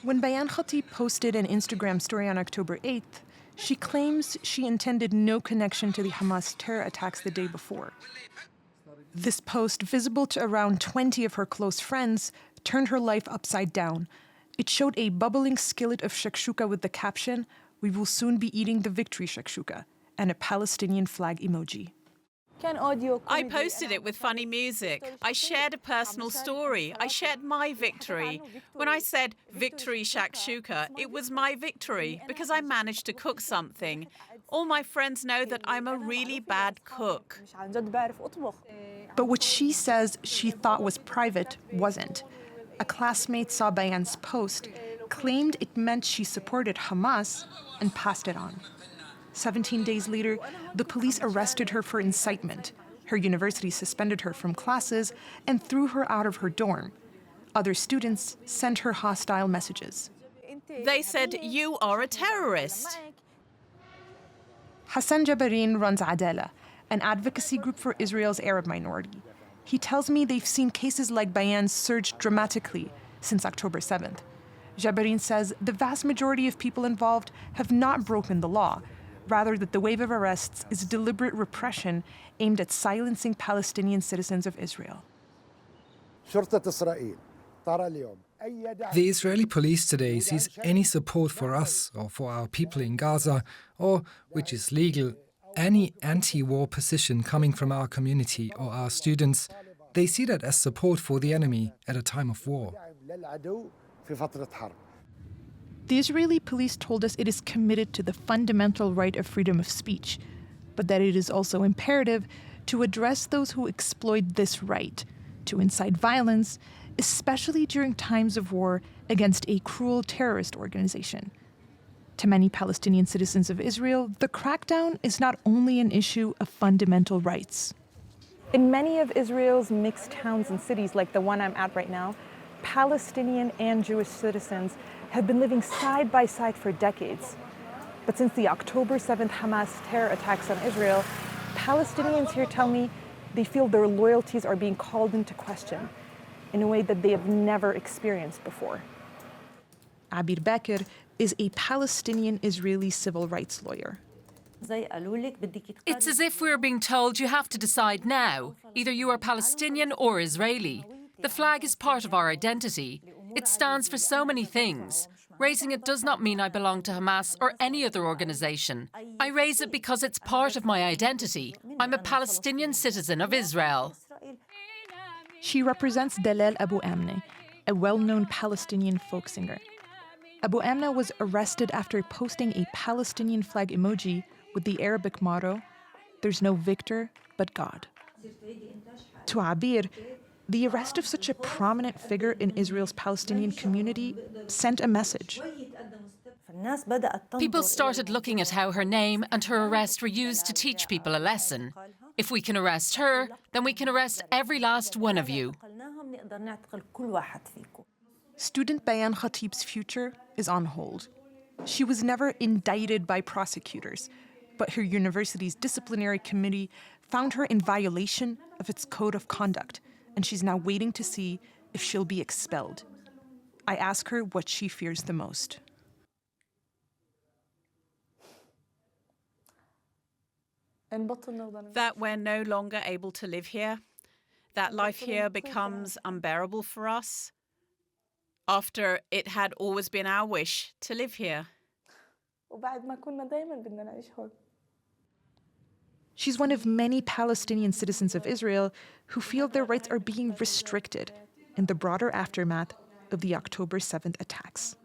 When Bayan Khatib posted an Instagram story on October 8th, she claims she intended no connection to the Hamas terror attacks the day before. This post, visible to around 20 of her close friends, turned her life upside down. It showed a bubbling skillet of shakshuka with the caption, "We will soon be eating the victory shakshuka," and a Palestinian flag emoji. I posted it with funny music. I shared a personal story. I shared my victory. When I said victory shakshuka, it was my victory because I managed to cook something. All my friends know that I'm a really bad cook. But what she says she thought was private wasn't. A classmate saw Bayan's post, claimed it meant she supported Hamas, and passed it on. 17 days later, the police arrested her for incitement. Her university suspended her from classes and threw her out of her dorm. Other students sent her hostile messages. They said, "You are a terrorist." Hassan runs Adala, an advocacy group for Israel's Arab minority. He tells me they've seen cases like Bayan's surge dramatically since October 7th. Jabarin says the vast majority of people involved have not broken the law, rather that the wave of arrests is deliberate repression aimed at silencing Palestinian citizens of Israel. The Israeli police today sees any support for us or for our people in Gaza, or, which is legal, any anti-war position coming from our community or our students. They see that as support for the enemy at a time of war. The Israeli police told us it is committed to the fundamental right of freedom of speech, but that it is also imperative to address those who exploit this right, to incite violence, especially during times of war against a cruel terrorist organization. To many Palestinian citizens of Israel, the crackdown is not only an issue of fundamental rights. In many of Israel's mixed towns and cities, like the one I'm at right now, Palestinian and Jewish citizens have been living side by side for decades. But since the October 7th Hamas terror attacks on Israel, Palestinians here tell me they feel their loyalties are being called into question in a way that they have never experienced before. Abir Bakr is a Palestinian Israeli civil rights lawyer. It's as if we're being told you have to decide now. Either you are Palestinian or Israeli. The flag is part of our identity. It stands for so many things. Raising it does not mean I belong to Hamas or any other organisation. I raise it because it's part of my identity. I'm a Palestinian citizen of Israel. She represents Dalal Abu Amne, a well-known Palestinian folk singer. Abu Amna was arrested after posting a Palestinian flag emoji with the Arabic motto, "There's no victor but God." To Abir, the arrest of such a prominent figure in Israel's Palestinian community sent a message. People started looking at how her name and her arrest were used to teach people a lesson. If we can arrest her, then we can arrest every last one of you. Student Bayan Khatib's future is on hold. She was never indicted by prosecutors, but her university's disciplinary committee found her in violation of its code of conduct, and she's now waiting to see if she'll be expelled. I ask her what she fears the most. That we're no longer able to live here, that life here becomes unbearable for us, after it had always been our wish to live here. She's one of many Palestinian citizens of Israel who feel their rights are being restricted in the broader aftermath of the October 7th attacks.